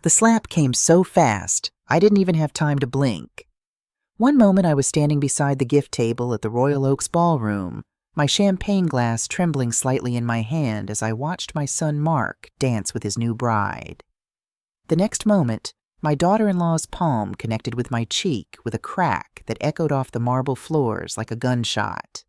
The slap came so fast, I didn't even have time to blink. One moment I was standing beside the gift table at the Royal Oaks Ballroom, my champagne glass trembling slightly in my hand as I watched my son Mark dance with his new bride. The next moment, my daughter-in-law's palm connected with my cheek with a crack that echoed off the marble floors like a gunshot.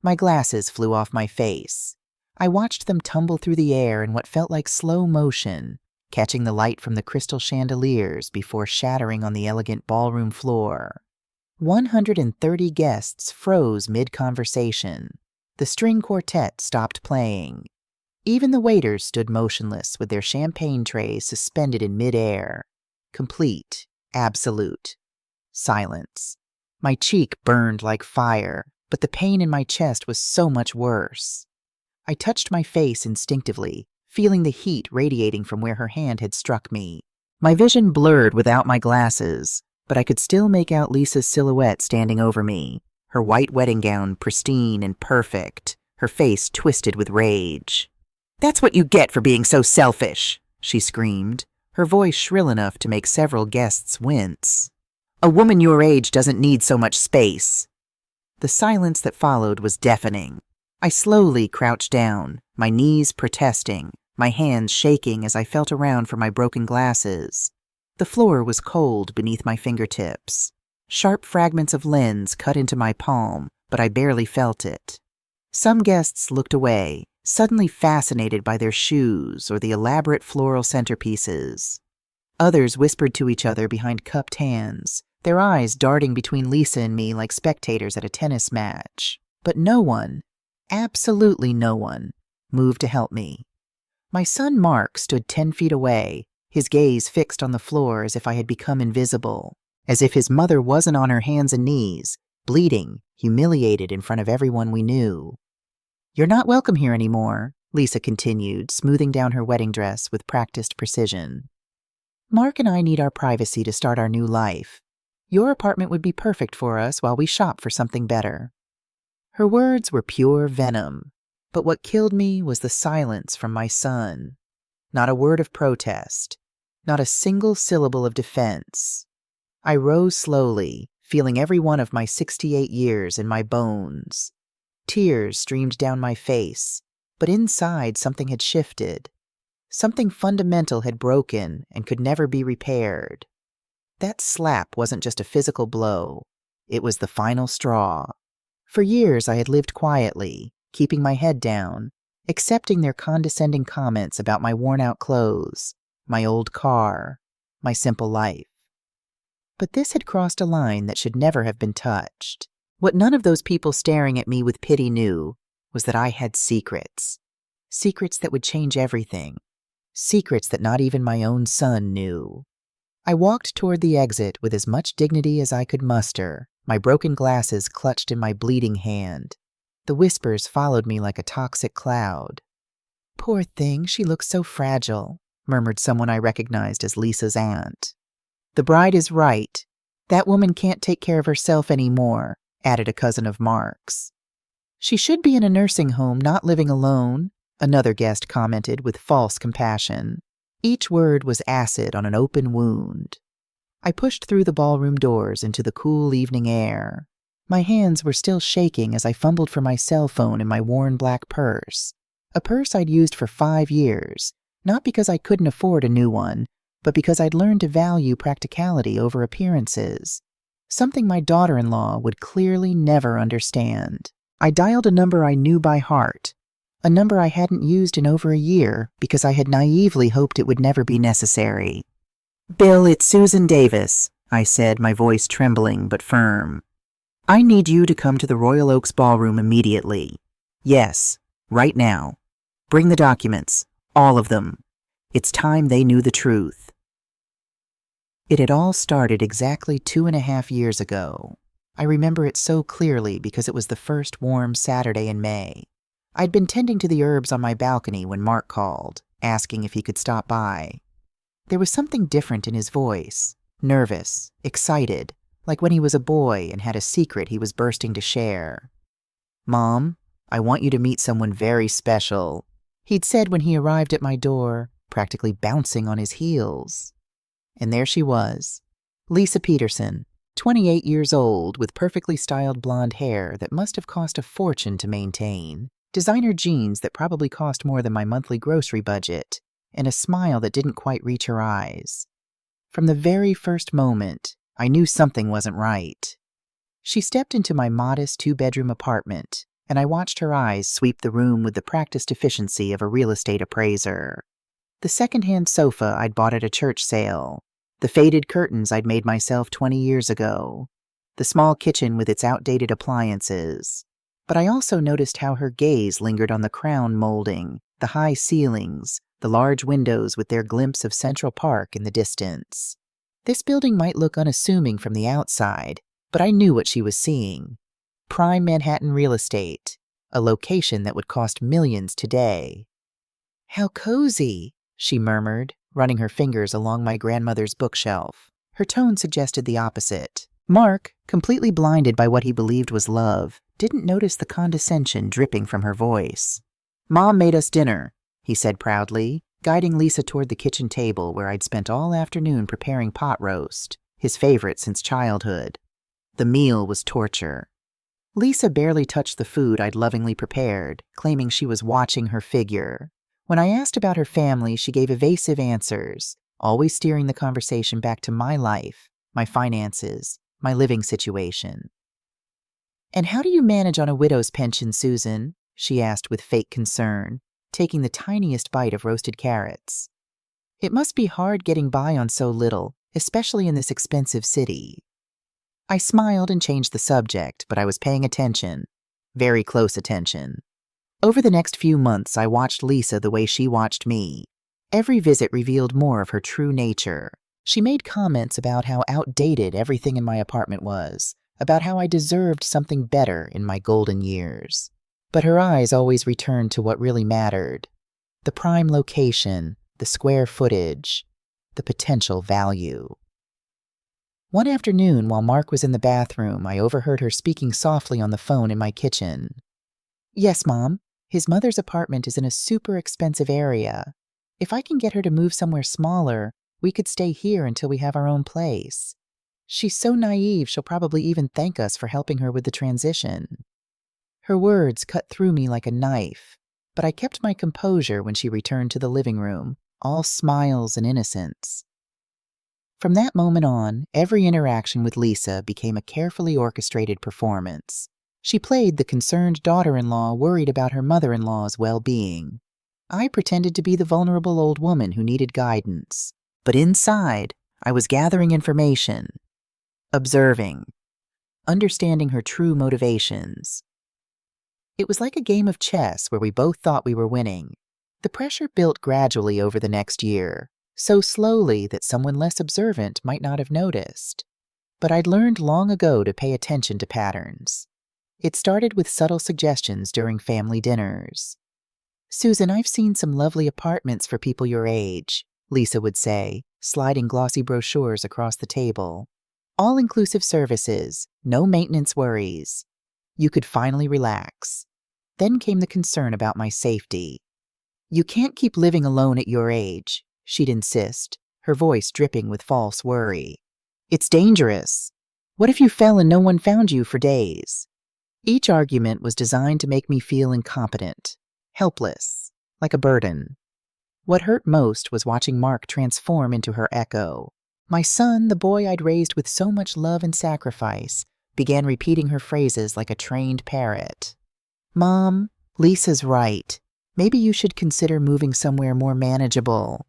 My glasses flew off my face. I watched them tumble through the air in what felt like slow motion, catching the light from the crystal chandeliers before shattering on the elegant ballroom floor. 130 guests froze mid-conversation. The string quartet stopped playing. Even the waiters stood motionless with their champagne trays suspended in mid-air. Complete, absolute silence. My cheek burned like fire, but the pain in my chest was so much worse. I touched my face instinctively, feeling the heat radiating from where her hand had struck me. My vision blurred without my glasses, but I could still make out Lisa's silhouette standing over me, her white wedding gown pristine and perfect, her face twisted with rage. "That's what you get for being so selfish," she screamed, her voice shrill enough to make several guests wince. "A woman your age doesn't need so much space." The silence that followed was deafening. I slowly crouched down, my knees protesting, my hands shaking as I felt around for my broken glasses. The floor was cold beneath my fingertips. Sharp fragments of lens cut into my palm, but I barely felt it. Some guests looked away, suddenly fascinated by their shoes or the elaborate floral centerpieces. Others whispered to each other behind cupped hands, their eyes darting between Lisa and me like spectators at a tennis match. But no one, absolutely no one, moved to help me. My son Mark stood 10 feet away, his gaze fixed on the floor as if I had become invisible, as if his mother wasn't on her hands and knees, bleeding, humiliated in front of everyone we knew. "You're not welcome here anymore," Lisa continued, smoothing down her wedding dress with practiced precision. "Mark and I need our privacy to start our new life. Your apartment would be perfect for us while we shop for something better." Her words were pure venom, but what killed me was the silence from my son. Not a word of protest, not a single syllable of defense. I rose slowly, feeling every one of my 68 years in my bones. Tears streamed down my face, but inside something had shifted. Something fundamental had broken and could never be repaired. That slap wasn't just a physical blow. It was the final straw. For years I had lived quietly, keeping my head down, accepting their condescending comments about my worn-out clothes, my old car, my simple life. But this had crossed a line that should never have been touched. What none of those people staring at me with pity knew was that I had secrets. Secrets that would change everything. Secrets that not even my own son knew. I walked toward the exit with as much dignity as I could muster, my broken glasses clutched in my bleeding hand. The whispers followed me like a toxic cloud. "Poor thing, she looks so fragile," murmured someone I recognized as Lisa's aunt. "The bride is right. That woman can't take care of herself anymore," added a cousin of Mark's. "She should be in a nursing home, not living alone," another guest commented with false compassion. Each word was acid on an open wound. I pushed through the ballroom doors into the cool evening air. My hands were still shaking as I fumbled for my cell phone in my worn black purse, a purse I'd used for 5 years, not because I couldn't afford a new one, but because I'd learned to value practicality over appearances, something my daughter-in-law would clearly never understand. I dialed a number I knew by heart, a number I hadn't used in over a year because I had naively hoped it would never be necessary. "Bill, it's Susan Davis," I said, my voice trembling but firm. "I need you to come to the Royal Oaks Ballroom immediately. Yes, right now. Bring the documents, all of them. It's time they knew the truth." It had all started exactly 2.5 years ago. I remember it so clearly because it was the first warm Saturday in May. I'd been tending to the herbs on my balcony when Mark called, asking if he could stop by. There was something different in his voice, nervous, excited, like when he was a boy and had a secret he was bursting to share. "Mom, I want you to meet someone very special," he'd said when he arrived at my door, practically bouncing on his heels. And there she was, Lisa Peterson, 28 years old, with perfectly styled blonde hair that must have cost a fortune to maintain, designer jeans that probably cost more than my monthly grocery budget, and a smile that didn't quite reach her eyes. From the very first moment, I knew something wasn't right. She stepped into my modest 2-bedroom apartment, and I watched her eyes sweep the room with the practiced efficiency of a real estate appraiser. The secondhand sofa I'd bought at a church sale, the faded curtains I'd made myself 20 years ago, the small kitchen with its outdated appliances. But I also noticed how her gaze lingered on the crown molding, the high ceilings, the large windows with their glimpse of Central Park in the distance. This building might look unassuming from the outside, but I knew what she was seeing. Prime Manhattan real estate, a location that would cost millions today. "How cozy," she murmured, running her fingers along my grandmother's bookshelf. Her tone suggested the opposite. Mark, completely blinded by what he believed was love, didn't notice the condescension dripping from her voice. "Mom made us dinner," he said proudly, guiding Lisa toward the kitchen table where I'd spent all afternoon preparing pot roast, his favorite since childhood. The meal was torture. Lisa barely touched the food I'd lovingly prepared, claiming she was watching her figure. When I asked about her family, she gave evasive answers, always steering the conversation back to my life, my finances, my living situation. "And how do you manage on a widow's pension, Susan?" she asked with fake concern, taking the tiniest bite of roasted carrots. "It must be hard getting by on so little, especially in this expensive city." I smiled and changed the subject, but I was paying attention. Very close attention. Over the next few months, I watched Lisa the way she watched me. Every visit revealed more of her true nature. She made comments about how outdated everything in my apartment was, about how I deserved something better in my golden years. But her eyes always returned to what really mattered: the prime location, the square footage, the potential value. One afternoon, while Mark was in the bathroom, I overheard her speaking softly on the phone in my kitchen. "Yes, Mom. His mother's apartment is in a super expensive area. If I can get her to move somewhere smaller, we could stay here until we have our own place. She's so naive she'll probably even thank us for helping her with the transition." Her words cut through me like a knife, but I kept my composure when she returned to the living room, all smiles and innocence. From that moment on, every interaction with Lisa became a carefully orchestrated performance. She played the concerned daughter-in-law worried about her mother-in-law's well-being. I pretended to be the vulnerable old woman who needed guidance. But inside, I was gathering information, observing, understanding her true motivations. It was like a game of chess where we both thought we were winning. The pressure built gradually over the next year, so slowly that someone less observant might not have noticed. But I'd learned long ago to pay attention to patterns. It started with subtle suggestions during family dinners. "Susan, I've seen some lovely apartments for people your age," Lisa would say, sliding glossy brochures across the table. "All-inclusive services, no maintenance worries. You could finally relax." Then came the concern about my safety. "You can't keep living alone at your age," she'd insist, her voice dripping with false worry. "It's dangerous. What if you fell and no one found you for days?" Each argument was designed to make me feel incompetent, helpless, like a burden. What hurt most was watching Mark transform into her echo. My son, the boy I'd raised with so much love and sacrifice, began repeating her phrases like a trained parrot. "Mom, Lisa's right. Maybe you should consider moving somewhere more manageable."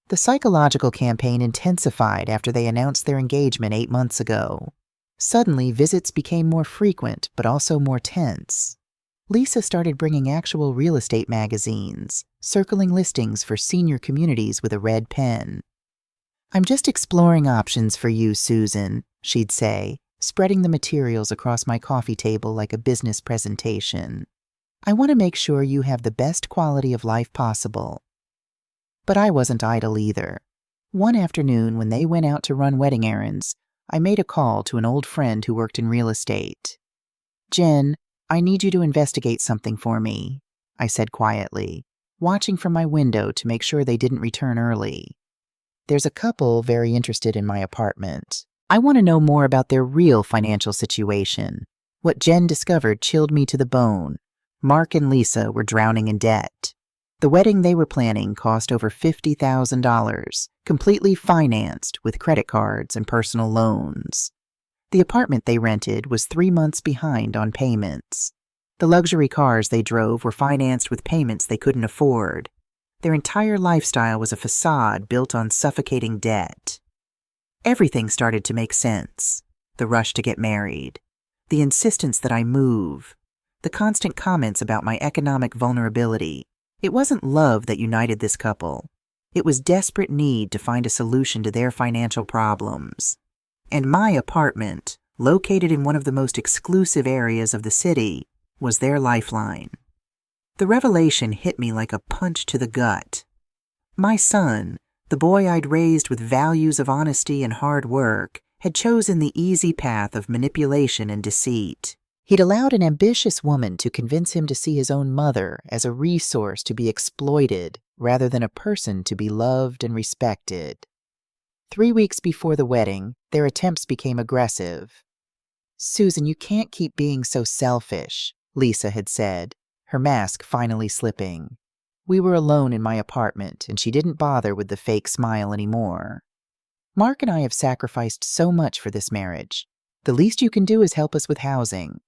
The psychological campaign intensified after they announced their engagement 8 months ago. Suddenly, visits became more frequent, but also more tense. Lisa started bringing actual real estate magazines, circling listings for senior communities with a red pen. "I'm just exploring options for you, Susan," she'd say, spreading the materials across my coffee table like a business presentation. "I want to make sure you have the best quality of life possible." But I wasn't idle either. One afternoon, when they went out to run wedding errands, I made a call to an old friend who worked in real estate. "Jen, I need you to investigate something for me," I said quietly, watching from my window to make sure they didn't return early. There's a couple very interested in my apartment. I want to know more about their real financial situation. What Jen discovered chilled me to the bone. Mark and Lisa were drowning in debt. The wedding they were planning cost over $50,000, completely financed with credit cards and personal loans. The apartment they rented was 3 months behind on payments. The luxury cars they drove were financed with payments they couldn't afford. Their entire lifestyle was a facade built on suffocating debt. Everything started to make sense. The rush to get married, the insistence that I move, the constant comments about my economic vulnerability. It wasn't love that united this couple. It was desperate need to find a solution to their financial problems. And my apartment, located in one of the most exclusive areas of the city, was their lifeline. The revelation hit me like a punch to the gut. My son, the boy I'd raised with values of honesty and hard work, had chosen the easy path of manipulation and deceit. He'd allowed an ambitious woman to convince him to see his own mother as a resource to be exploited rather than a person to be loved and respected. 3 weeks before the wedding, their attempts became aggressive. "Susan, you can't keep being so selfish," Lisa had said, her mask finally slipping. We were alone in my apartment, and she didn't bother with the fake smile anymore. "Mark and I have sacrificed so much for this marriage. The least you can do is help us with housing."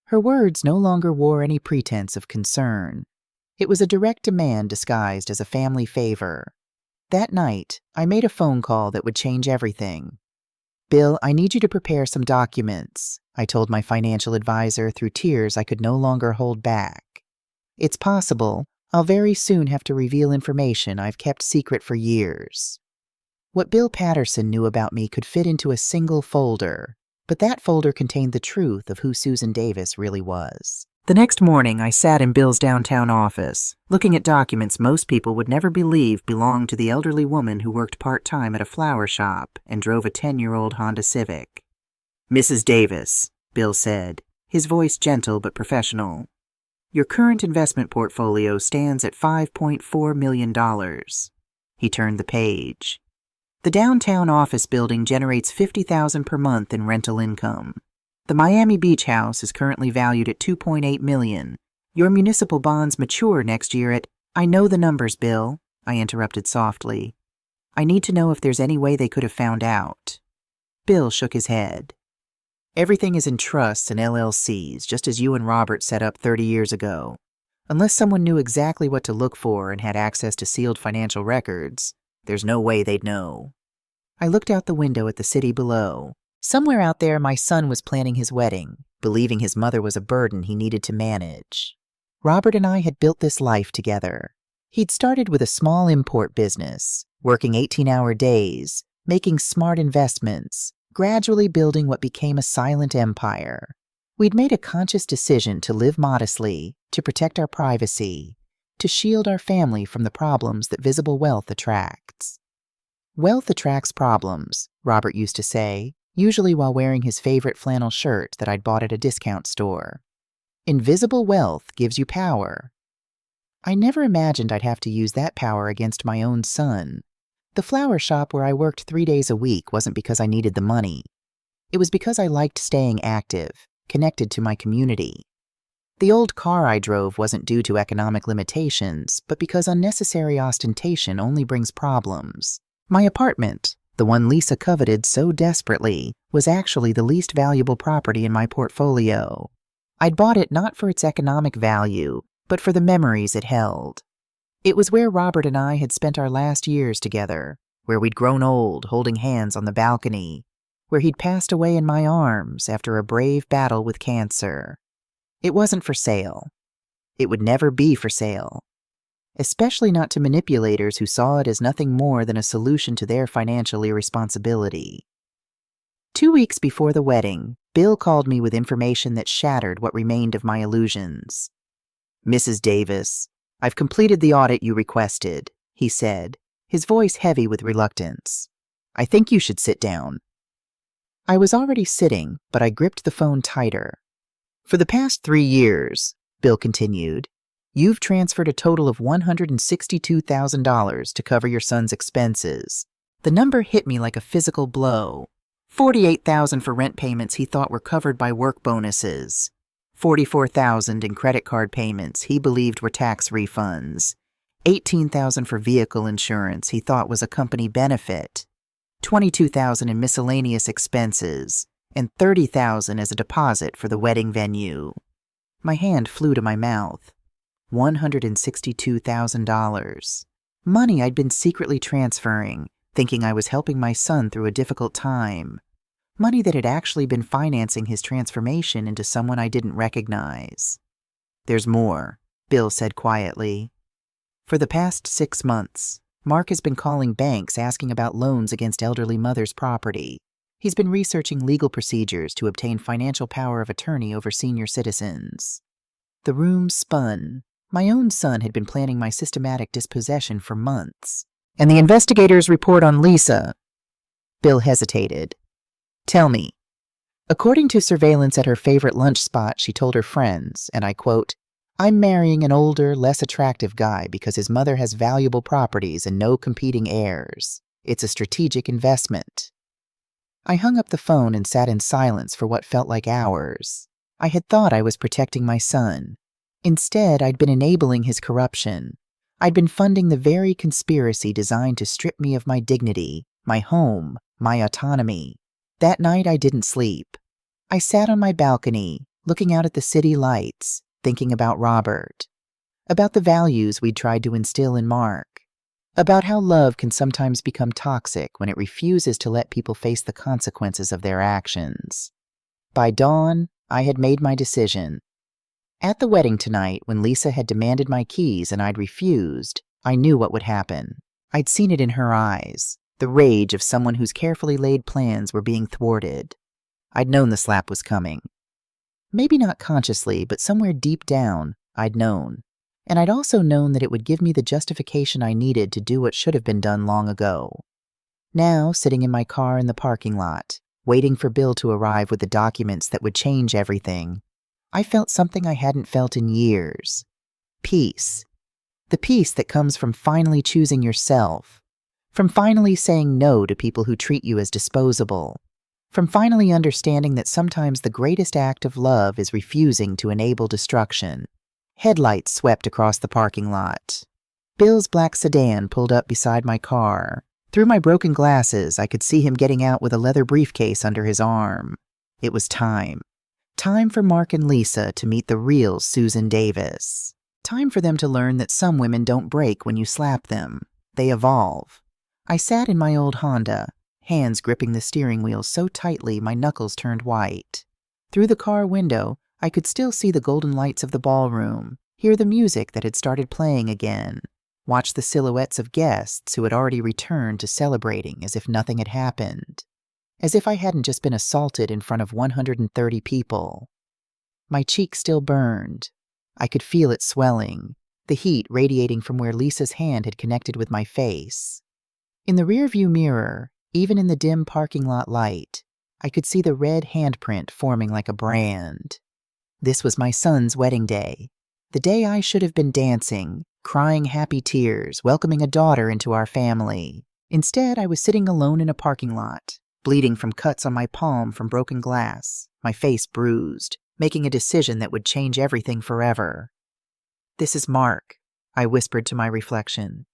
Her words no longer wore any pretense of concern. It was a direct demand disguised as a family favor. That night, I made a phone call that would change everything. "Bill, I need you to prepare some documents," I told my financial advisor through tears I could no longer hold back. "It's possible I'll very soon have to reveal information I've kept secret for years." What Bill Patterson knew about me could fit into a single folder, but that folder contained the truth of who Susan Davis really was. The next morning, I sat in Bill's downtown office, looking at documents most people would never believe belonged to the elderly woman who worked part-time at a flower shop and drove a 10-year-old Honda Civic. "Mrs. Davis," Bill said, his voice gentle but professional, "your current investment portfolio stands at $5.4 million. He turned the page. "The downtown office building generates $50,000 per month in rental income. The Miami Beach house is currently valued at $2.8 million. Your municipal bonds mature next year at—" "I know the numbers, Bill," I interrupted softly. "I need to know if there's any way they could have found out." Bill shook his head. "Everything is in trusts and LLCs, just as you and Robert set up 30 years ago. Unless someone knew exactly what to look for and had access to sealed financial records, there's no way they'd know." I looked out the window at the city below. Somewhere out there, my son was planning his wedding, believing his mother was a burden he needed to manage. Robert and I had built this life together. He'd started with a small import business, working 18-hour days, making smart investments, gradually building what became a silent empire. We'd made a conscious decision to live modestly, to protect our privacy, to shield our family from the problems that visible wealth attracts. "Wealth attracts problems," Robert used to say, usually while wearing his favorite flannel shirt that I'd bought at a discount store. "Invisible wealth gives you power." I never imagined I'd have to use that power against my own son. The flower shop where I worked 3 days a week wasn't because I needed the money. It was because I liked staying active, connected to my community. The old car I drove wasn't due to economic limitations, but because unnecessary ostentation only brings problems. My apartment, the one Lisa coveted so desperately, was actually the least valuable property in my portfolio. I'd bought it not for its economic value, but for the memories it held. It was where Robert and I had spent our last years together, where we'd grown old holding hands on the balcony, where he'd passed away in my arms after a brave battle with cancer. It wasn't for sale. It would never be for sale. Especially not to manipulators who saw it as nothing more than a solution to their financial irresponsibility. 2 weeks before the wedding, Bill called me with information that shattered what remained of my illusions. "Mrs. Davis, I've completed the audit you requested," he said, his voice heavy with reluctance. "I think you should sit down." I was already sitting, but I gripped the phone tighter. "For the past 3 years," Bill continued, "you've transferred a total of $162,000 to cover your son's expenses, The number hit me like a physical blow. $48,000 for rent payments he thought were covered by work bonuses. $44,000 in credit card payments he believed were tax refunds. $18,000 for vehicle insurance he thought was a company benefit. $22,000 in miscellaneous expenses, and $30,000 as a deposit for the wedding venue. My hand flew to my mouth. $162,000. Money I'd been secretly transferring, thinking I was helping my son through a difficult time. Money that had actually been financing his transformation into someone I didn't recognize. "There's more," Bill said quietly. "For the past 6 months, Mark has been calling banks asking about loans against elderly mother's property. He's been researching legal procedures to obtain financial power of attorney over senior citizens." The room spun. My own son had been planning my systematic dispossession for months. "And the investigator's report on Lisa?" Bill hesitated. "Tell me." According to surveillance at her favorite lunch spot, she told her friends, and I quote, "I'm marrying an older, less attractive guy because his mother has valuable properties and no competing heirs. It's a strategic investment." I hung up the phone and sat in silence for what felt like hours. I had thought I was protecting my son. Instead, I'd been enabling his corruption. I'd been funding the very conspiracy designed to strip me of my dignity, my home, my autonomy. That night, I didn't sleep. I sat on my balcony, looking out at the city lights, thinking about Robert, about the values we'd tried to instill in Mark, about how love can sometimes become toxic when it refuses to let people face the consequences of their actions. By dawn, I had made my decision. At the wedding tonight, when Lisa had demanded my keys and I'd refused, I knew what would happen. I'd seen it in her eyes, the rage of someone whose carefully laid plans were being thwarted. I'd known the slap was coming. Maybe not consciously, but somewhere deep down, I'd known. And I'd also known that it would give me the justification I needed to do what should have been done long ago. Now, sitting in my car in the parking lot, waiting for Bill to arrive with the documents that would change everything, I felt something I hadn't felt in years. Peace. The peace that comes from finally choosing yourself, from finally saying no to people who treat you as disposable, from finally understanding that sometimes the greatest act of love is refusing to enable destruction. Headlights swept across the parking lot. Bill's black sedan pulled up beside my car. Through my broken glasses, I could see him getting out with a leather briefcase under his arm. It was time. Time for Mark and Lisa to meet the real Susan Davis. Time for them to learn that some women don't break when you slap them. They evolve. I sat in my old Honda, hands gripping the steering wheel so tightly my knuckles turned white. Through the car window, I could still see the golden lights of the ballroom, hear the music that had started playing again, watch the silhouettes of guests who had already returned to celebrating as if nothing had happened. As if I hadn't just been assaulted in front of 130 people. My cheek still burned. I could feel it swelling, the heat radiating from where Lisa's hand had connected with my face. In the rearview mirror, even in the dim parking lot light, I could see the red handprint forming like a brand. This was my son's wedding day, the day I should have been dancing, crying happy tears, welcoming a daughter into our family. Instead, I was sitting alone in a parking lot, bleeding from cuts on my palm from broken glass, my face bruised, making a decision that would change everything forever. "This is Mark," I whispered to my reflection.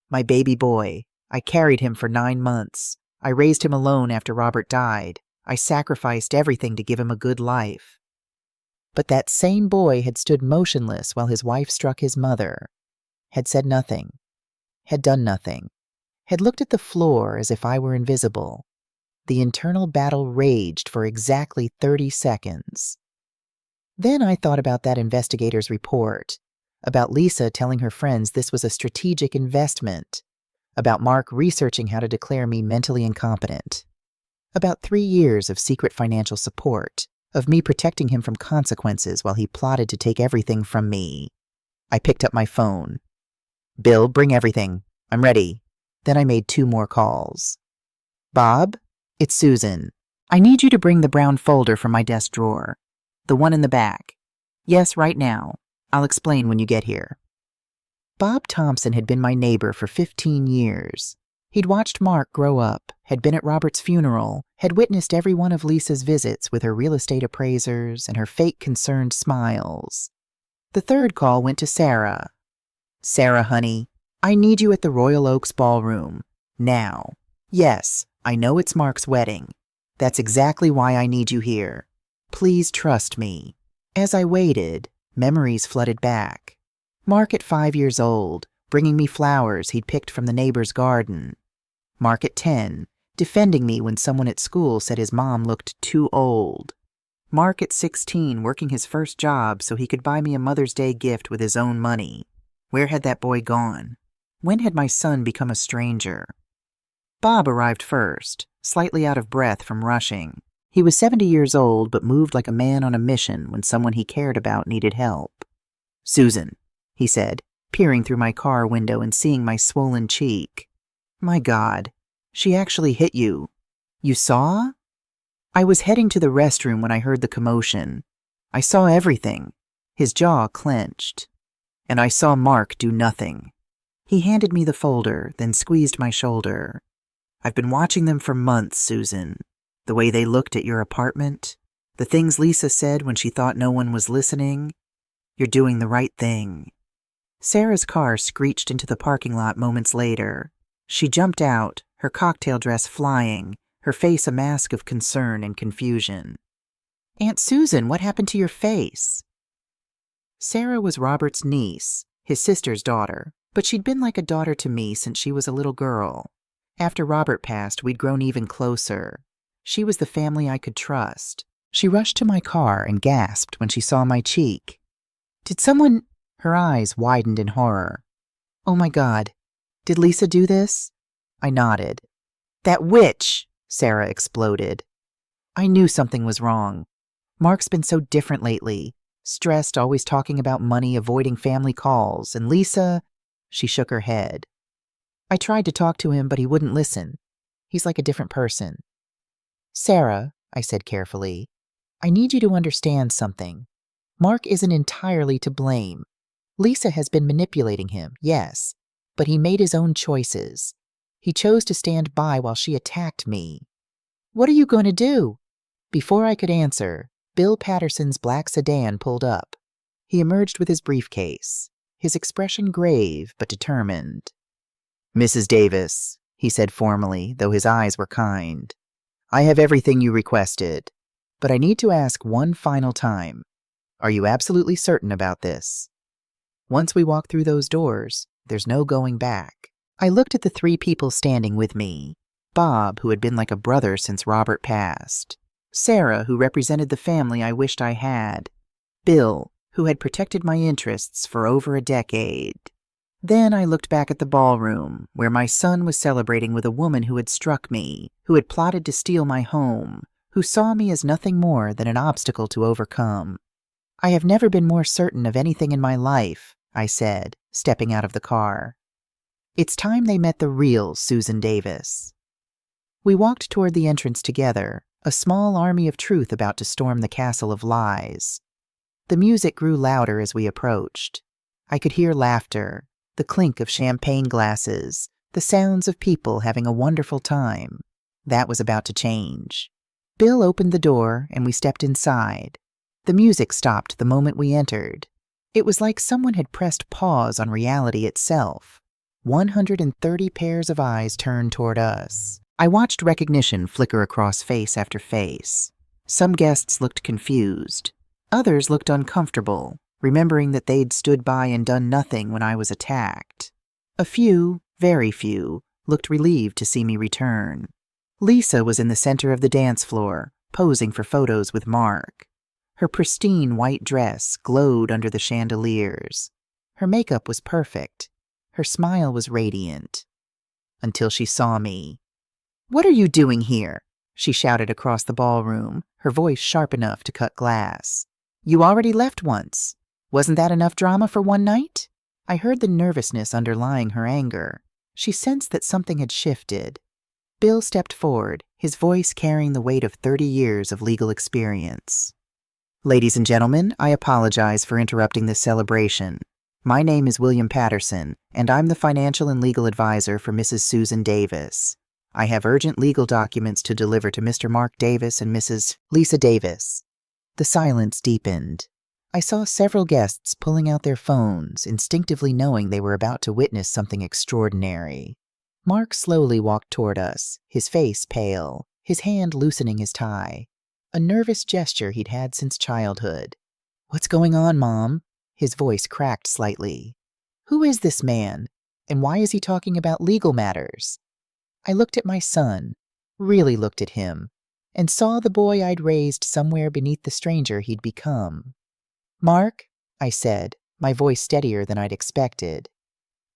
"My baby boy. I carried him for 9 months. I raised him alone after Robert died. I sacrificed everything to give him a good life." But that same boy had stood motionless while his wife struck his mother, had said nothing, had done nothing, had looked at the floor as if I were invisible. The internal battle raged for exactly 30 seconds. Then I thought about that investigator's report, about Lisa telling her friends this was a strategic investment, about Mark researching how to declare me mentally incompetent, about 3 years of secret financial support, of me protecting him from consequences while he plotted to take everything from me. I picked up my phone. "Bill, bring everything. I'm ready." Then I made 2 more calls. "Bob? It's Susan. I need you to bring the brown folder from my desk drawer. The one in the back. Yes, right now. I'll explain when you get here." Bob Thompson had been my neighbor for 15 years. He'd watched Mark grow up, had been at Robert's funeral, had witnessed every one of Lisa's visits with her real estate appraisers and her fake concerned smiles. The third call went to Sarah. "Sarah, honey, I need you at the Royal Oaks Ballroom. Now. Yes, I know it's Mark's wedding. That's exactly why I need you here. Please trust me." As I waited, memories flooded back. Mark at 5 years old, bringing me flowers he'd picked from the neighbor's garden. Mark at 10, defending me when someone at school said his mom looked too old. Mark at 16, working his first job so he could buy me a Mother's Day gift with his own money. Where had that boy gone? When had my son become a stranger? Bob arrived first, slightly out of breath from rushing. He was 70 years old, but moved like a man on a mission when someone he cared about needed help. "Susan," he said, peering through my car window and seeing my swollen cheek. "My God, she actually hit you. You saw?" I was heading to the restroom when I heard the commotion. I saw everything. His jaw clenched. And I saw Mark do nothing. He handed me the folder, then squeezed my shoulder. "I've been watching them for months, Susan. The way they looked at your apartment, the things Lisa said when she thought no one was listening. You're doing the right thing." Sarah's car screeched into the parking lot moments later. She jumped out, her cocktail dress flying, her face a mask of concern and confusion. "Aunt Susan, what happened to your face?" Sarah was Robert's niece, his sister's daughter, but she'd been like a daughter to me since she was a little girl. After Robert passed, we'd grown even closer. She was the family I could trust. She rushed to my car and gasped when she saw my cheek. "Did someone—" Her eyes widened in horror. "Oh my God, did Lisa do this?" I nodded. "That witch!" Sarah exploded. I knew something was wrong. Mark's been so different lately. Stressed, always talking about money, avoiding family calls. And Lisa, she shook her head. I tried to talk to him, but he wouldn't listen. He's like a different person. "Sarah," I said carefully, "I need you to understand something. Mark isn't entirely to blame. Lisa has been manipulating him, yes, but he made his own choices. He chose to stand by while she attacked me." "What are you going to do?" Before I could answer, Bill Patterson's black sedan pulled up. He emerged with his briefcase, his expression grave but determined. "Mrs. Davis," he said formally, though his eyes were kind, "I have everything you requested, but I need to ask one final time. Are you absolutely certain about this? Once we walk through those doors, there's no going back." I looked at the 3 people standing with me. Bob, who had been like a brother since Robert passed. Sarah, who represented the family I wished I had. Bill, who had protected my interests for over a decade. Then I looked back at the ballroom, where my son was celebrating with a woman who had struck me, who had plotted to steal my home, who saw me as nothing more than an obstacle to overcome. "I have never been more certain of anything in my life," I said, stepping out of the car. "It's time they met the real Susan Davis." We walked toward the entrance together, a small army of truth about to storm the castle of lies. The music grew louder as we approached. I could hear laughter, the clink of champagne glasses, the sounds of people having a wonderful time. That was about to change. Bill opened the door and we stepped inside. The music stopped the moment we entered. It was like someone had pressed pause on reality itself. 130 pairs of eyes turned toward us. I watched recognition flicker across face after face. Some guests looked confused. Others looked uncomfortable, remembering that they'd stood by and done nothing when I was attacked. A few, very few, looked relieved to see me return. Lisa was in the center of the dance floor, posing for photos with Mark. Her pristine white dress glowed under the chandeliers. Her makeup was perfect. Her smile was radiant. Until she saw me. "What are you doing here?" she shouted across the ballroom, her voice sharp enough to cut glass. "You already left once. Wasn't that enough drama for one night?" I heard the nervousness underlying her anger. She sensed that something had shifted. Bill stepped forward, his voice carrying the weight of 30 years of legal experience. "Ladies and gentlemen, I apologize for interrupting this celebration. My name is William Patterson, and I'm the financial and legal advisor for Mrs. Susan Davis. I have urgent legal documents to deliver to Mr. Mark Davis and Mrs. Lisa Davis." The silence deepened. I saw several guests pulling out their phones, instinctively knowing they were about to witness something extraordinary. Mark slowly walked toward us, his face pale, his hand loosening his tie, a nervous gesture he'd had since childhood. "What's going on, Mom?" His voice cracked slightly. "Who is this man, and why is he talking about legal matters?" I looked at my son, really looked at him, and saw the boy I'd raised somewhere beneath the stranger he'd become. "Mark," I said, my voice steadier than I'd expected,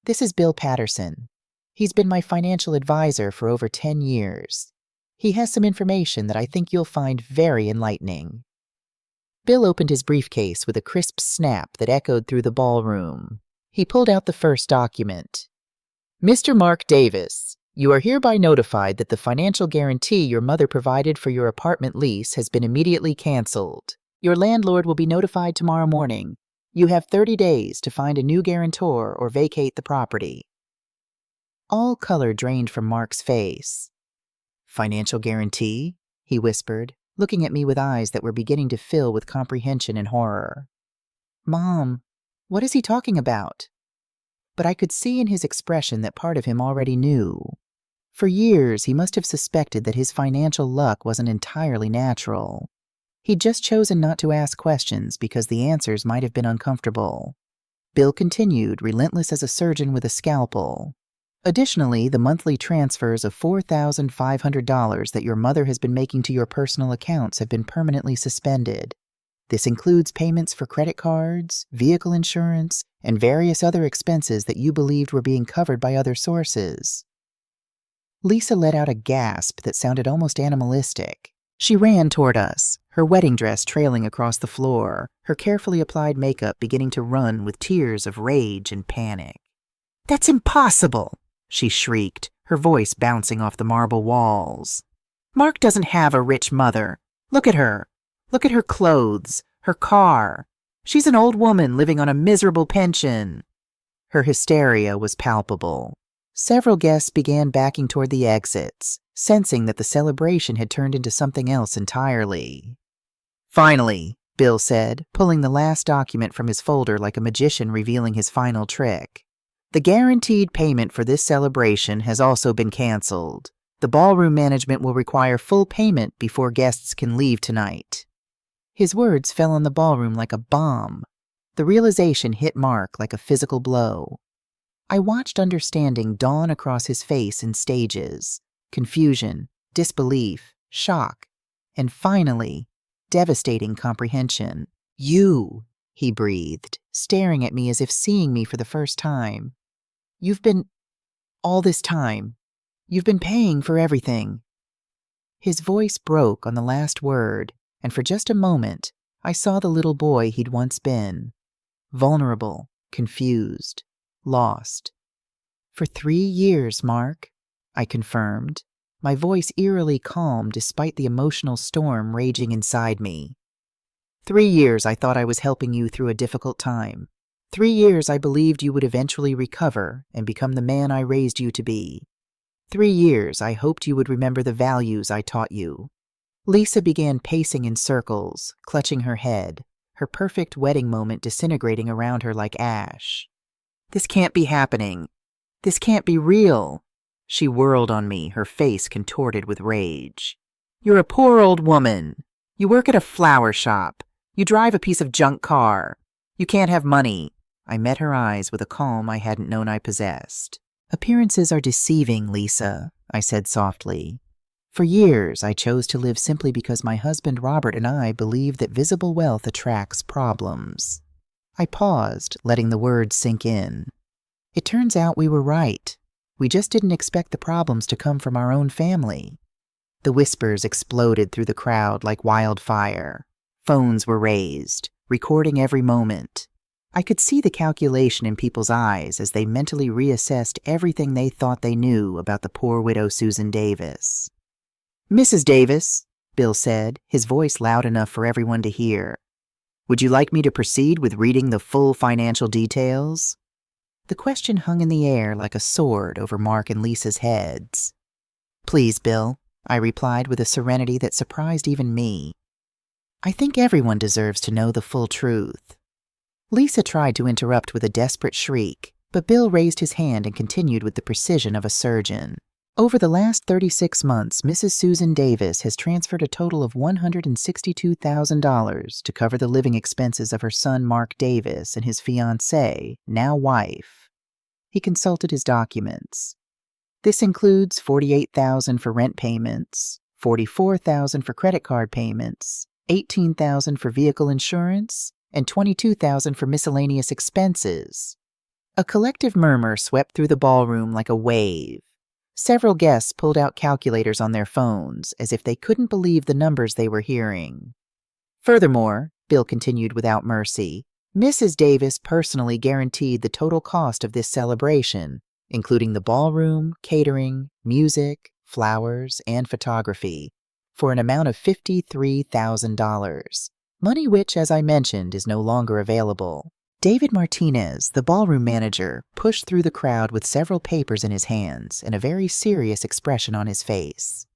"this is Bill Patterson. He's been my financial advisor for over 10 years. He has some information that I think you'll find very enlightening." Bill opened his briefcase with a crisp snap that echoed through the ballroom. He pulled out the first document. "Mr. Mark Davis, you are hereby notified that the financial guarantee your mother provided for your apartment lease has been immediately canceled. Your landlord will be notified tomorrow morning. You have 30 days to find a new guarantor or vacate the property." All color drained from Mark's face. "Financial guarantee?" he whispered, looking at me with eyes that were beginning to fill with comprehension and horror. "Mom, what is he talking about?" But I could see in his expression that part of him already knew. For years, he must have suspected that his financial luck wasn't entirely natural. He'd just chosen not to ask questions because the answers might have been uncomfortable. Bill continued, relentless as a surgeon with a scalpel. "Additionally, the monthly transfers of $4,500 that your mother has been making to your personal accounts have been permanently suspended. This includes payments for credit cards, vehicle insurance, and various other expenses that you believed were being covered by other sources." Lisa let out a gasp that sounded almost animalistic. She ran toward us, her wedding dress trailing across the floor, her carefully applied makeup beginning to run with tears of rage and panic. "That's impossible!" she shrieked, her voice bouncing off the marble walls. "Mark doesn't have a rich mother. Look at her. Look at her clothes, her car. She's an old woman living on a miserable pension." Her hysteria was palpable. Several guests began backing toward the exits, sensing that the celebration had turned into something else entirely. "Finally," Bill said, pulling the last document from his folder like a magician revealing his final trick. "The guaranteed payment for this celebration has also been canceled. The ballroom management will require full payment before guests can leave tonight." His words fell on the ballroom like a bomb. The realization hit Mark like a physical blow. I watched understanding dawn across his face in stages: confusion, disbelief, shock, and finally, devastating comprehension. "You," he breathed, staring at me as if seeing me for the first time. "You've been, all this time, you've been paying for everything." His voice broke on the last word, and for just a moment, I saw the little boy he'd once been. Vulnerable, confused, lost. "For 3 years, Mark," I confirmed, my voice eerily calm despite the emotional storm raging inside me. 3 years I thought I was helping you through a difficult time. 3 years I believed you would eventually recover and become the man I raised you to be. 3 years I hoped you would remember the values I taught you." Lisa began pacing in circles, clutching her head, her perfect wedding moment disintegrating around her like ash. "This can't be happening. This can't be real." She whirled on me, her face contorted with rage. "You're a poor old woman. You work at a flower shop. You drive a piece of junk car. You can't have money." I met her eyes with a calm I hadn't known I possessed. "Appearances are deceiving, Lisa," I said softly. "For years, I chose to live simply because my husband Robert and I believe that visible wealth attracts problems." I paused, letting the words sink in. It turns out we were right. We just didn't expect the problems to come from our own family. The whispers exploded through the crowd like wildfire. Phones were raised, recording every moment. I could see the calculation in people's eyes as they mentally reassessed everything they thought they knew about the poor widow Susan Davis. "Mrs. Davis," Bill said, his voice loud enough for everyone to hear, Would you like me to proceed with reading the full financial details? The question hung in the air like a sword over Mark and Lisa's heads. Please, Bill, I replied with a serenity that surprised even me. I think everyone deserves to know the full truth. Lisa tried to interrupt with a desperate shriek, but Bill raised his hand and continued with the precision of a surgeon. Over the last 36 months, Mrs. Susan Davis has transferred a total of $162,000 to cover the living expenses of her son Mark Davis and his fiancée, now wife. He consulted his documents. This includes $48,000 for rent payments, $44,000 for credit card payments, $18,000 for vehicle insurance, and $22,000 for miscellaneous expenses. A collective murmur swept through the ballroom like a wave. Several guests pulled out calculators on their phones, as if they couldn't believe the numbers they were hearing. Furthermore, Bill continued without mercy, Mrs. Davis personally guaranteed the total cost of this celebration, including the ballroom, catering, music, flowers, and photography, for an amount of $53,000, money which, as I mentioned, is no longer available. David Martinez, the ballroom manager, pushed through the crowd with several papers in his hands and a very serious expression on his face.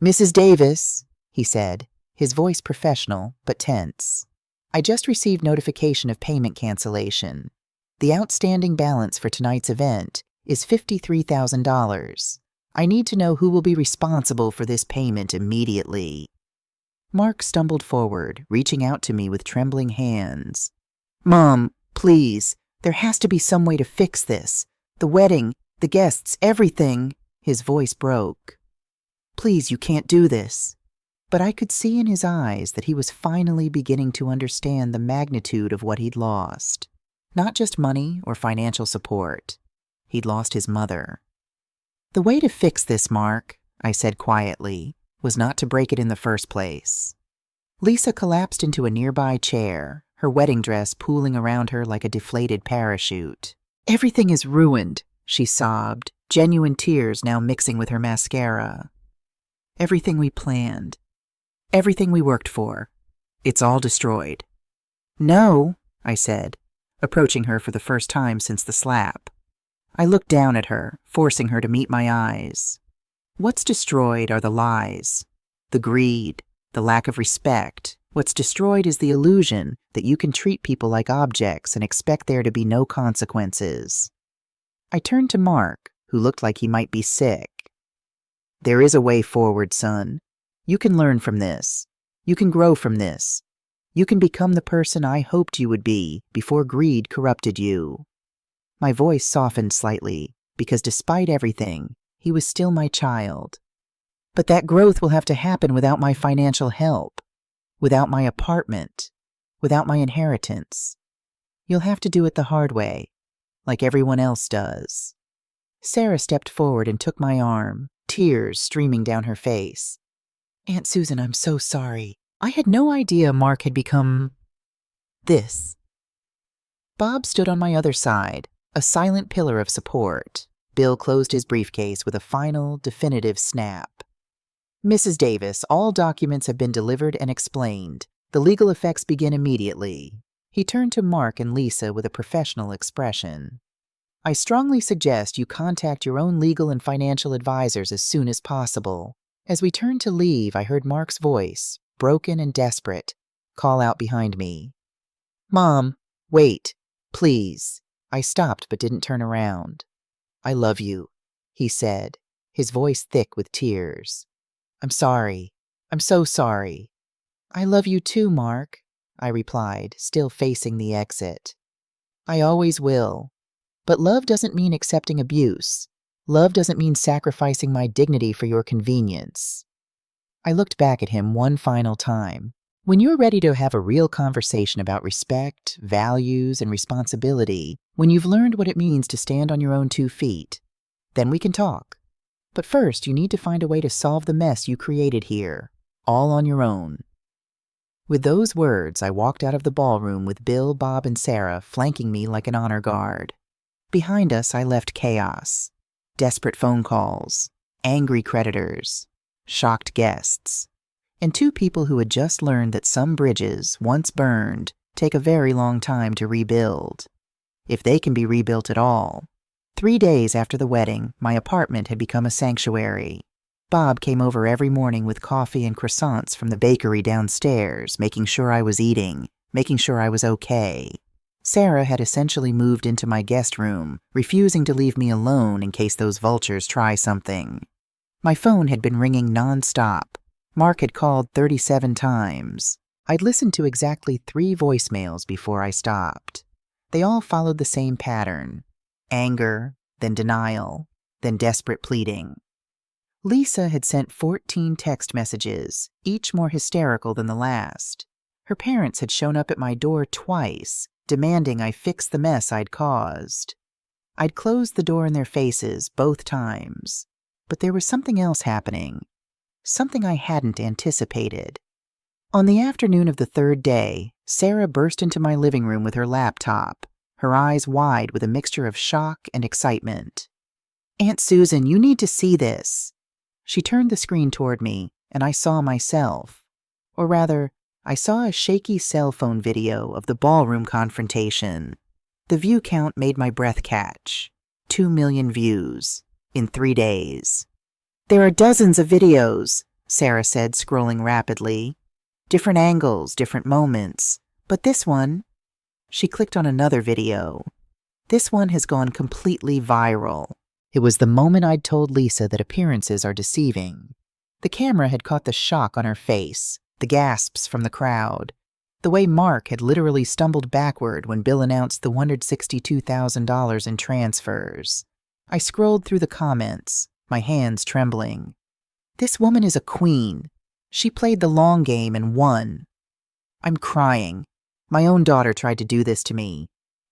Mrs. Davis, he said, his voice professional but tense. I just received notification of payment cancellation. The outstanding balance for tonight's event is $53,000. I need to know who will be responsible for this payment immediately. Mark stumbled forward, reaching out to me with trembling hands. Mom, please, there has to be some way to fix this. The wedding, the guests, everything. His voice broke. Please, you can't do this. But I could see in his eyes that he was finally beginning to understand the magnitude of what he'd lost. Not just money or financial support. He'd lost his mother. The way to fix this, Mark, I said quietly, was not to break it in the first place. Lisa collapsed into a nearby chair, her wedding dress pooling around her like a deflated parachute. Everything is ruined, she sobbed, genuine tears now mixing with her mascara. Everything we planned. Everything we worked for. It's all destroyed. No, I said, approaching her for the first time since the slap. I looked down at her, forcing her to meet my eyes. What's destroyed are the lies, the greed, the lack of respect. What's destroyed is the illusion that you can treat people like objects and expect there to be no consequences. I turned to Mark, who looked like he might be sick. There is a way forward, son. You can learn from this. You can grow from this. You can become the person I hoped you would be before greed corrupted you. My voice softened slightly, because despite everything, he was still my child. But that growth will have to happen without my financial help. Without my apartment, without my inheritance. You'll have to do it the hard way, like everyone else does. Sarah stepped forward and took my arm, tears streaming down her face. Aunt Susan, I'm so sorry. I had no idea Mark had become this. Bob stood on my other side, a silent pillar of support. Bill closed his briefcase with a final, definitive snap. Mrs. Davis, all documents have been delivered and explained. The legal effects begin immediately. He turned to Mark and Lisa with a professional expression. I strongly suggest you contact your own legal and financial advisors as soon as possible. As we turned to leave, I heard Mark's voice, broken and desperate, call out behind me. Mom, wait, please. I stopped but didn't turn around. I love you, he said, his voice thick with tears. I'm sorry. I'm so sorry. I love you too, Mark, I replied, still facing the exit. I always will. But love doesn't mean accepting abuse. Love doesn't mean sacrificing my dignity for your convenience. I looked back at him one final time. When you're ready to have a real conversation about respect, values, and responsibility, when you've learned what it means to stand on your own 2 feet, then we can talk. But first, you need to find a way to solve the mess you created here, all on your own. With those words, I walked out of the ballroom with Bill, Bob, and Sarah flanking me like an honor guard. Behind us, I left chaos. Desperate phone calls, angry creditors, shocked guests, and 2 people who had just learned that some bridges, once burned, take a very long time to rebuild. If they can be rebuilt at all. 3 days after the wedding, my apartment had become a sanctuary. Bob came over every morning with coffee and croissants from the bakery downstairs, making sure I was eating, making sure I was okay. Sarah had essentially moved into my guest room, refusing to leave me alone in case those vultures try something. My phone had been ringing nonstop. Mark had called 37 times. I'd listened to exactly 3 voicemails before I stopped. They all followed the same pattern: anger, then denial, then desperate pleading. Lisa had sent 14 text messages, each more hysterical than the last. Her parents had shown up at my door twice, demanding I fix the mess I'd caused. I'd closed the door in their faces both times, but there was something else happening, something I hadn't anticipated. On the afternoon of the 3rd day, Sarah burst into my living room with her laptop, her eyes wide with a mixture of shock and excitement. "Aunt Susan, you need to see this." She turned the screen toward me, and I saw myself. Or rather, I saw a shaky cell phone video of the ballroom confrontation. The view count made my breath catch. 2 million views in 3 days. "There are dozens of videos," Sarah said, scrolling rapidly. "Different angles, different moments. But this one..." She clicked on another video. "This one has gone completely viral." It was the moment I'd told Lisa that appearances are deceiving. The camera had caught the shock on her face, the gasps from the crowd, the way Mark had literally stumbled backward when Bill announced the $162,000 in transfers. I scrolled through the comments, my hands trembling. "This woman is a queen. She played the long game and won." I'm crying. My own daughter tried to do this to me.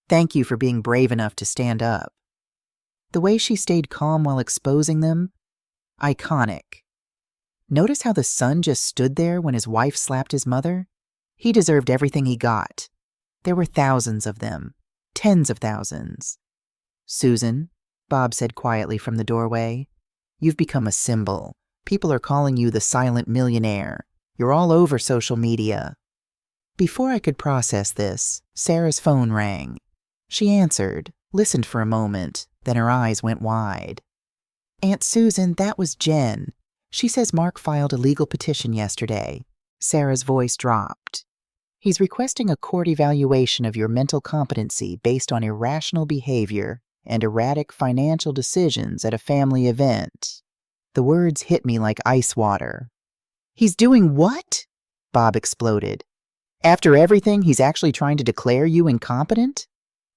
Thank you for being brave enough to stand up. The way she stayed calm while exposing them, iconic. Notice how the son just stood there when his wife slapped his mother? He deserved everything he got. There were thousands of them, tens of thousands. "Susan," Bob said quietly from the doorway, "you've become a symbol. People are calling you the silent millionaire. You're all over social media." Before I could process this, Sarah's phone rang. She answered, listened for a moment, then her eyes went wide. "Aunt Susan, that was Jen. She says Mark filed a legal petition yesterday." Sarah's voice dropped. "He's requesting a court evaluation of your mental competency based on irrational behavior and erratic financial decisions at a family event." The words hit me like ice water. "He's doing what?" Bob exploded. "After everything, he's actually trying to declare you incompetent?"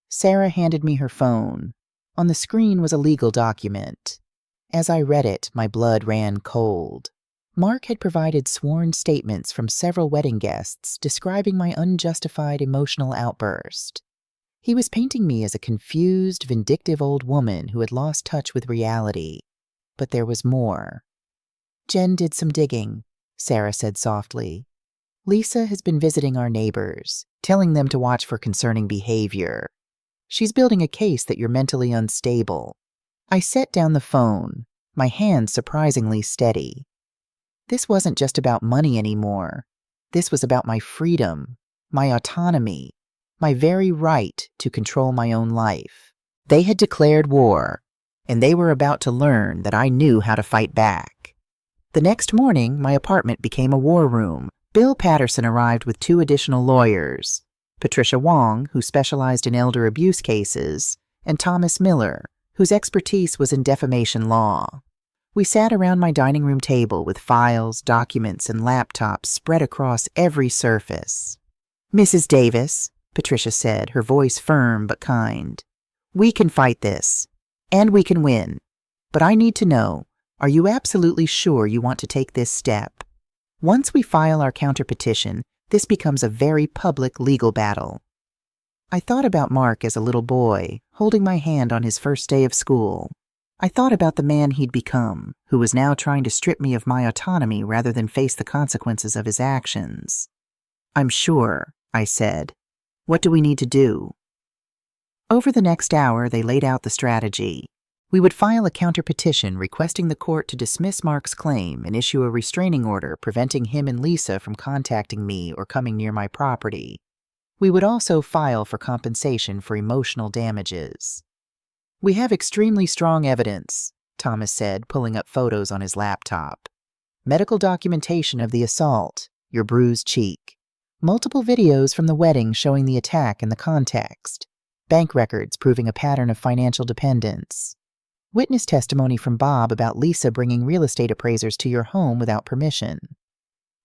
Sarah handed me her phone. On the screen was a legal document. As I read it, my blood ran cold. Mark had provided sworn statements from several wedding guests describing my unjustified emotional outburst. He was painting me as a confused, vindictive old woman who had lost touch with reality. But there was more. "Jen did some digging," Sarah said softly. "Lisa has been visiting our neighbors, telling them to watch for concerning behavior. She's building a case that you're mentally unstable." I set down the phone, my hands surprisingly steady. This wasn't just about money anymore. This was about my freedom, my autonomy, my very right to control my own life. They had declared war, and they were about to learn that I knew how to fight back. The next morning, my apartment became a war room. Bill Patterson arrived with 2 additional lawyers, Patricia Wong, who specialized in elder abuse cases, and Thomas Miller, whose expertise was in defamation law. We sat around my dining room table with files, documents, and laptops spread across every surface. "Mrs. Davis," Patricia said, her voice firm but kind, "we can fight this, and we can win. But I need to know, are you absolutely sure you want to take this step? Once we file our counterpetition, this becomes a very public legal battle." I thought about Mark as a little boy, holding my hand on his first day of school. I thought about the man he'd become, who was now trying to strip me of my autonomy rather than face the consequences of his actions. "I'm sure," I said. "What do we need to do?" Over the next hour, they laid out the strategy. We would file a counterpetition requesting the court to dismiss Mark's claim and issue a restraining order preventing him and Lisa from contacting me or coming near my property. We would also file for compensation for emotional damages. We have extremely strong evidence, Thomas said, pulling up photos on his laptop. Medical documentation of the assault, your bruised cheek. Multiple videos from the wedding showing the attack and the context. Bank records proving a pattern of financial dependence. Witness testimony from Bob about Lisa bringing real estate appraisers to your home without permission.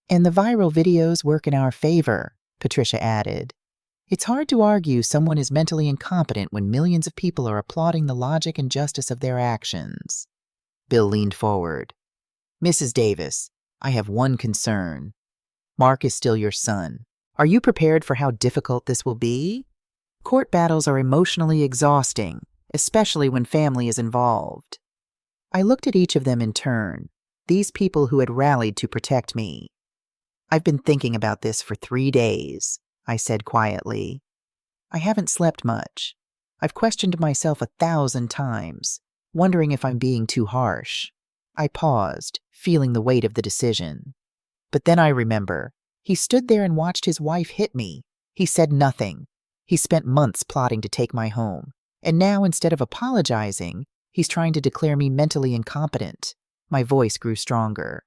And the viral videos work in our favor, Patricia added. It's hard to argue someone is mentally incompetent when millions of people are applauding the logic and justice of their actions. Bill leaned forward. Mrs. Davis, I have one concern. Mark is still your son. Are you prepared for how difficult this will be? Court battles are emotionally exhausting, especially when family is involved. I looked at each of them in turn, these people who had rallied to protect me. I've been thinking about this for 3 days, I said quietly. I haven't slept much. I've questioned myself 1,000 times, wondering if I'm being too harsh. I paused, feeling the weight of the decision. But then I remember, he stood there and watched his wife hit me. He said nothing. He spent months plotting to take my home. And now, instead of apologizing, he's trying to declare me mentally incompetent. My voice grew stronger.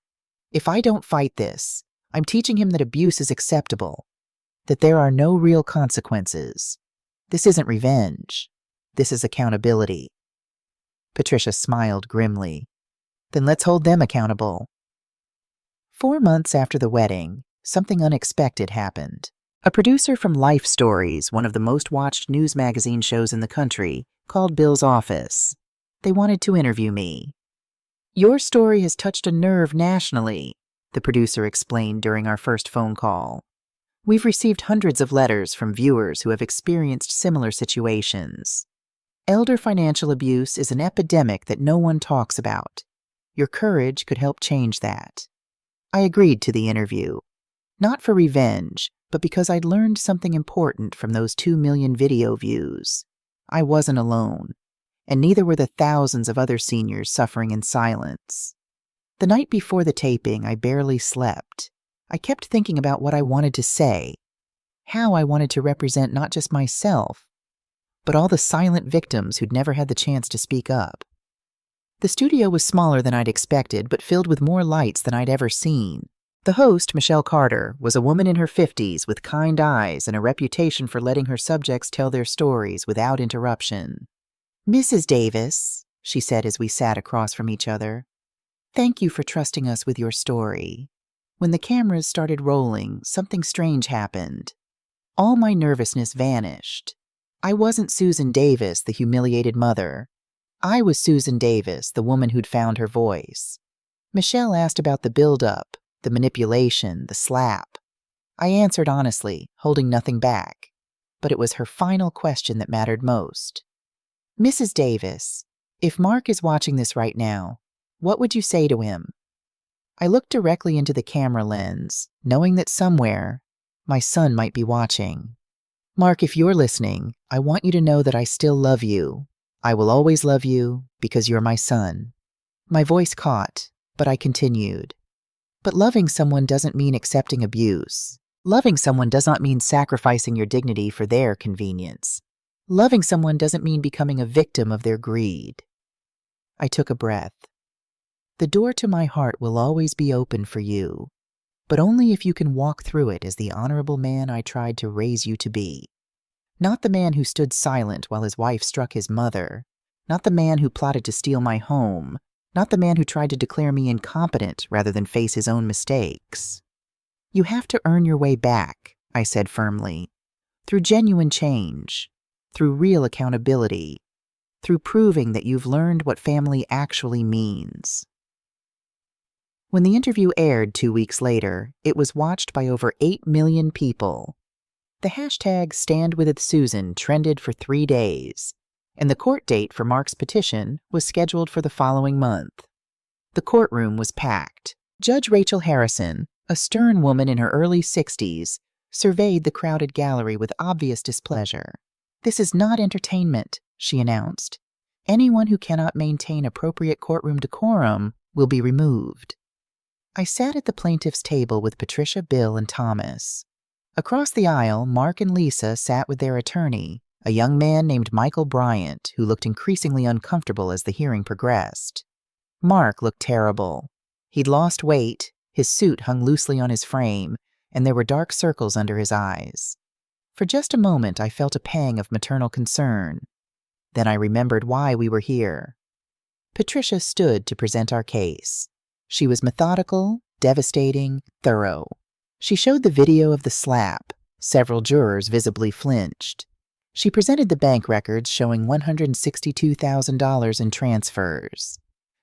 If I don't fight this, I'm teaching him that abuse is acceptable, that there are no real consequences. This isn't revenge. This is accountability. Patricia smiled grimly. Then let's hold them accountable. 4 months after the wedding, something unexpected happened. A producer from Life Stories, one of the most watched news magazine shows in the country, called Bill's office. They wanted to interview me. Your story has touched a nerve nationally, the producer explained during our first phone call. We've received hundreds of letters from viewers who have experienced similar situations. Elder financial abuse is an epidemic that no one talks about. Your courage could help change that. I agreed to the interview. Not for revenge, but because I'd learned something important from those 2 million video views. I wasn't alone, and neither were the thousands of other seniors suffering in silence. The night before the taping, I barely slept. I kept thinking about what I wanted to say, how I wanted to represent not just myself, but all the silent victims who'd never had the chance to speak up. The studio was smaller than I'd expected, but filled with more lights than I'd ever seen. The host, Michelle Carter, was a woman in her 50s with kind eyes and a reputation for letting her subjects tell their stories without interruption. Mrs. Davis, she said as we sat across from each other, thank you for trusting us with your story. When the cameras started rolling, something strange happened. All my nervousness vanished. I wasn't Susan Davis, the humiliated mother. I was Susan Davis, the woman who'd found her voice. Michelle asked about the build-up, the manipulation, the slap. I answered honestly, holding nothing back. But it was her final question that mattered most. Mrs. Davis, if Mark is watching this right now, what would you say to him? I looked directly into the camera lens, knowing that somewhere, my son might be watching. Mark, if you're listening, I want you to know that I still love you. I will always love you because you're my son. My voice caught, but I continued. But loving someone doesn't mean accepting abuse. Loving someone does not mean sacrificing your dignity for their convenience. Loving someone doesn't mean becoming a victim of their greed. I took a breath. The door to my heart will always be open for you, but only if you can walk through it as the honorable man I tried to raise you to be. Not the man who stood silent while his wife struck his mother. Not the man who plotted to steal my home. Not the man who tried to declare me incompetent rather than face his own mistakes. You have to earn your way back, I said firmly, through genuine change, through real accountability, through proving that you've learned what family actually means. When the interview aired 2 weeks later, it was watched by over 8 million people. The hashtag #StandWithItSusan trended for 3 days, and the court date for Mark's petition was scheduled for the following month. The courtroom was packed. Judge Rachel Harrison, a stern woman in her early 60s, surveyed the crowded gallery with obvious displeasure. This is not entertainment, she announced. Anyone who cannot maintain appropriate courtroom decorum will be removed. I sat at the plaintiff's table with Patricia, Bill, and Thomas. Across the aisle, Mark and Lisa sat with their attorney, a young man named Michael Bryant, who looked increasingly uncomfortable as the hearing progressed. Mark looked terrible. He'd lost weight, his suit hung loosely on his frame, and there were dark circles under his eyes. For just a moment, I felt a pang of maternal concern. Then I remembered why we were here. Patricia stood to present our case. She was methodical, devastating, thorough. She showed the video of the slap. Several jurors visibly flinched. She presented the bank records showing $162,000 in transfers.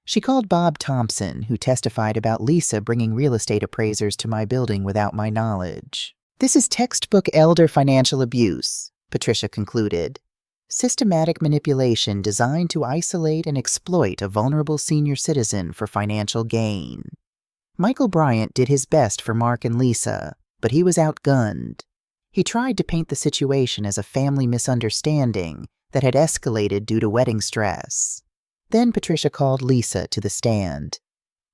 She called Bob Thompson, who testified about Lisa bringing real estate appraisers to my building without my knowledge. This is textbook elder financial abuse, Patricia concluded. Systematic manipulation designed to isolate and exploit a vulnerable senior citizen for financial gain. Michael Bryant did his best for Mark and Lisa, but he was outgunned. He tried to paint the situation as a family misunderstanding that had escalated due to wedding stress. Then Patricia called Lisa to the stand.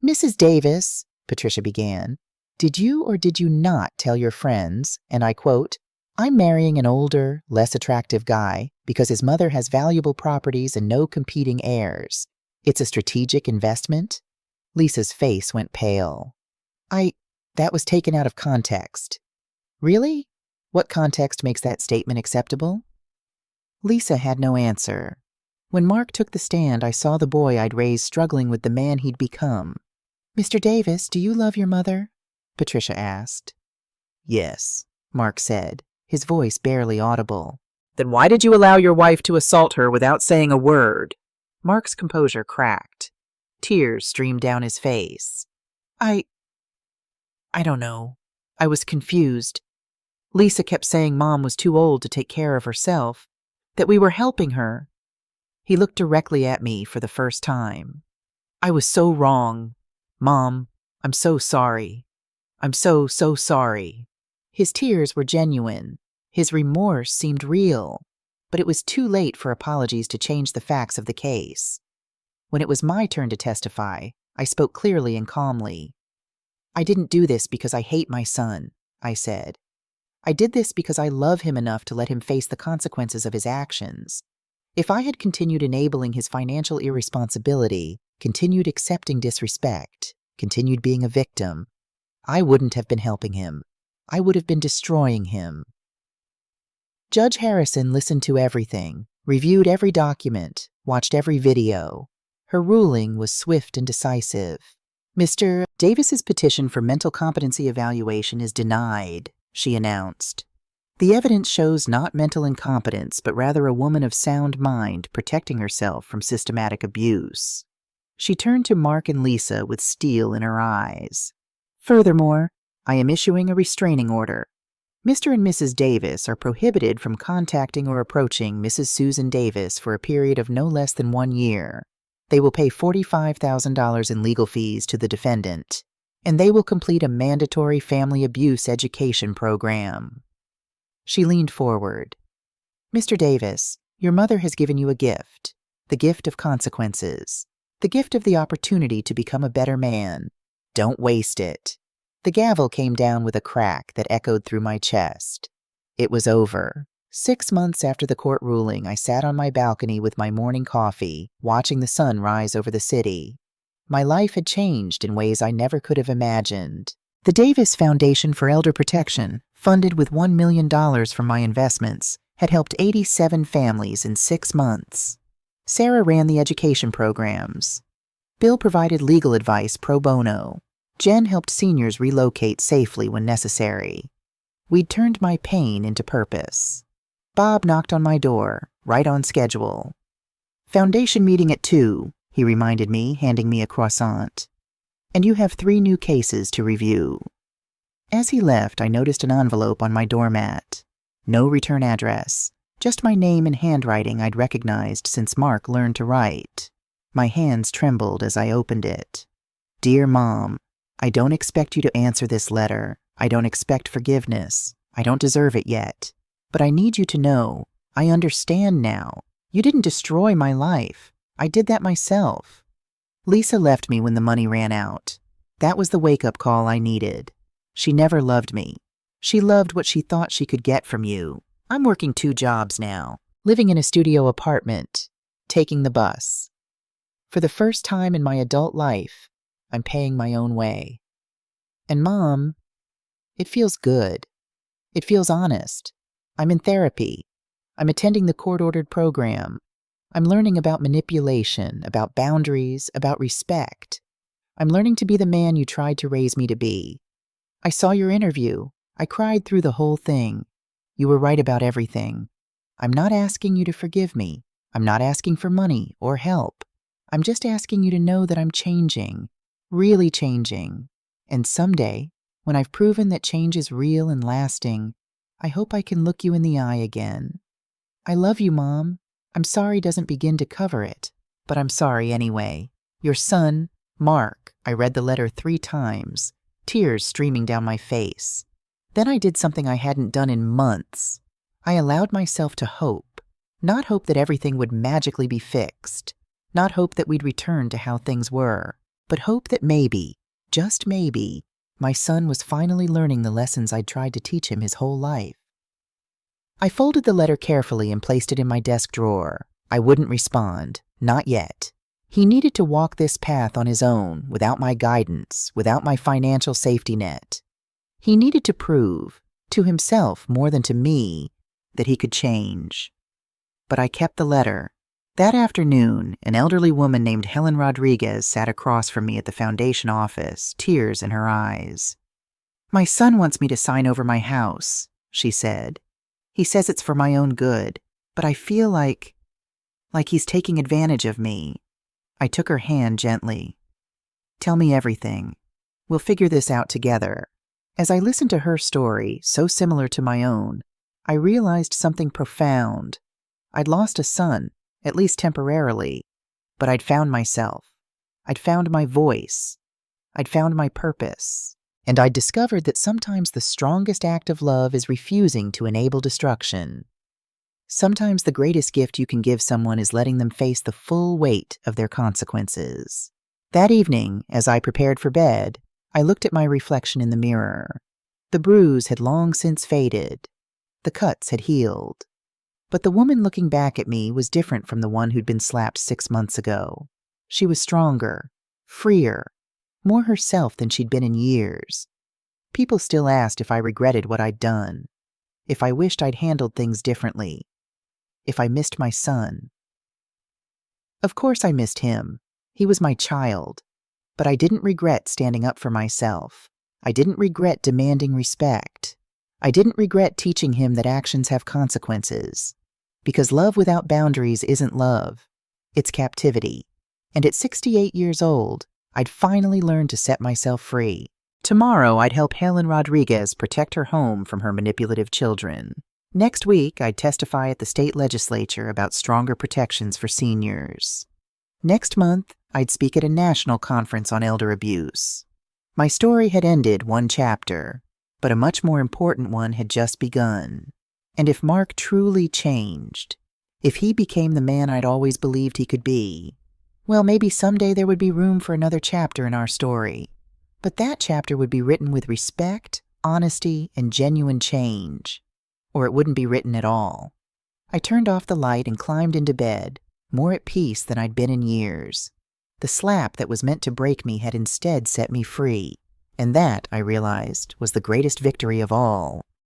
"Mrs. Davis," Patricia began, "did you or did you not tell your friends, and I quote, 'I'm marrying an older, less attractive guy because his mother has valuable properties and no competing heirs. It's a strategic investment?'" Lisa's face went pale. That was taken out of context." "Really? What context makes that statement acceptable?" Lisa had no answer. When Mark took the stand, I saw the boy I'd raised struggling with the man he'd become. "Mr. Davis, do you love your mother?" Patricia asked. "Yes," Mark said, his voice barely audible. "Then why did you allow your wife to assault her without saying a word?" Mark's composure cracked. Tears streamed down his face. I don't know. I was confused. Lisa kept saying Mom was too old to take care of herself, that we were helping her. He looked directly at me for the first time. "I was so wrong. Mom, I'm so sorry. I'm so sorry." His tears were genuine. His remorse seemed real, but it was too late for apologies to change the facts of the case. When it was my turn to testify, I spoke clearly and calmly. "I didn't do this because I hate my son," I said. "I did this because I love him enough to let him face the consequences of his actions. If I had continued enabling his financial irresponsibility, continued accepting disrespect, continued being a victim, I wouldn't have been helping him. I would have been destroying him." Judge Harrison listened to everything, reviewed every document, watched every video. Her ruling was swift and decisive. "Mr. Davis's petition for mental competency evaluation is denied," she announced. "The evidence shows not mental incompetence, but rather a woman of sound mind protecting herself from systematic abuse." She turned to Mark and Lisa with steel in her eyes. "Furthermore, I am issuing a restraining order. Mr. and Mrs. Davis are prohibited from contacting or approaching Mrs. Susan Davis for a period of no less than 1 year. They will pay $45,000 in legal fees to the defendant, and they will complete a mandatory family abuse education program." She leaned forward. "Mr. Davis, your mother has given you a gift, the gift of consequences, the gift of the opportunity to become a better man. Don't waste it." The gavel came down with a crack that echoed through my chest. It was over. 6 months after the court ruling, I sat on my balcony with my morning coffee, watching the sun rise over the city. My life had changed in ways I never could have imagined. The Davis Foundation for Elder Protection, funded with $1 million from my investments, had helped 87 families in 6 months. Sarah ran the education programs. Bill provided legal advice pro bono. Jen helped seniors relocate safely when necessary. We'd turned my pain into purpose. Bob knocked on my door, right on schedule. "Foundation meeting at 2, he reminded me, handing me a croissant. "And you have 3 new cases to review." As he left, I noticed an envelope on my doormat. No return address, just my name and handwriting I'd recognized since Mark learned to write. My hands trembled as I opened it. "Dear Mom, I don't expect you to answer this letter. I don't expect forgiveness. I don't deserve it yet. But I need you to know, I understand now. You didn't destroy my life. I did that myself." Lisa left me when the money ran out. That was the wake-up call I needed. She never loved me. She loved what she thought she could get from you. I'm working 2 jobs now, living in a studio apartment, taking the bus. For the first time in my adult life, I'm paying my own way. And Mom, it feels good. It feels honest. I'm in therapy. I'm attending the court-ordered program. I'm learning about manipulation, about boundaries, about respect. I'm learning to be the man you tried to raise me to be. I saw your interview. I cried through the whole thing. You were right about everything. I'm not asking you to forgive me. I'm not asking for money or help. I'm just asking you to know that I'm changing, really changing. And someday, when I've proven that change is real and lasting, I hope I can look you in the eye again. I love you, Mom. I'm sorry doesn't begin to cover it, but I'm sorry anyway. Your son, Mark. I read the letter 3 times, tears streaming down my face. Then I did something I hadn't done in months. I allowed myself to hope, not hope that everything would magically be fixed, not hope that we'd return to how things were, but hope that maybe, just maybe, my son was finally learning the lessons I'd tried to teach him his whole life. I folded the letter carefully and placed it in my desk drawer. I wouldn't respond, not yet. He needed to walk this path on his own, without my guidance, without my financial safety net. He needed to prove, to himself more than to me, that he could change. But I kept the letter. That afternoon, an elderly woman named Helen Rodriguez sat across from me at the foundation office, tears in her eyes. "My son wants me to sign over my house," she said. "He says it's for my own good, but I feel like he's taking advantage of me." I took her hand gently. "Tell me everything. We'll figure this out together." As I listened to her story, so similar to my own, I realized something profound. I'd lost a son, at least temporarily, but I'd found myself. I'd found my voice. I'd found my purpose. And I'd discovered that sometimes the strongest act of love is refusing to enable destruction. Sometimes the greatest gift you can give someone is letting them face the full weight of their consequences. That evening, as I prepared for bed, I looked at my reflection in the mirror. The bruise had long since faded. The cuts had healed. But the woman looking back at me was different from the one who'd been slapped 6 months ago. She was stronger, freer, more herself than she'd been in years. People still asked if I regretted what I'd done, if I wished I'd handled things differently, if I missed my son. Of course I missed him. He was my child. But I didn't regret standing up for myself. I didn't regret demanding respect. I didn't regret teaching him that actions have consequences. Because love without boundaries isn't love. It's captivity. And at 68 years old, I'd finally learned to set myself free. Tomorrow, I'd help Helen Rodriguez protect her home from her manipulative children. Next week, I'd testify at the state legislature about stronger protections for seniors. Next month, I'd speak at a national conference on elder abuse. My story had ended one chapter, but a much more important one had just begun. And if Mark truly changed, if he became the man I'd always believed he could be, well, maybe someday there would be room for another chapter in our story. But that chapter would be written with respect, honesty, and genuine change. Or it wouldn't be written at all. I turned off the light and climbed into bed, more at peace than I'd been in years. The slap that was meant to break me had instead set me free, and that, I realized, was the greatest victory of all.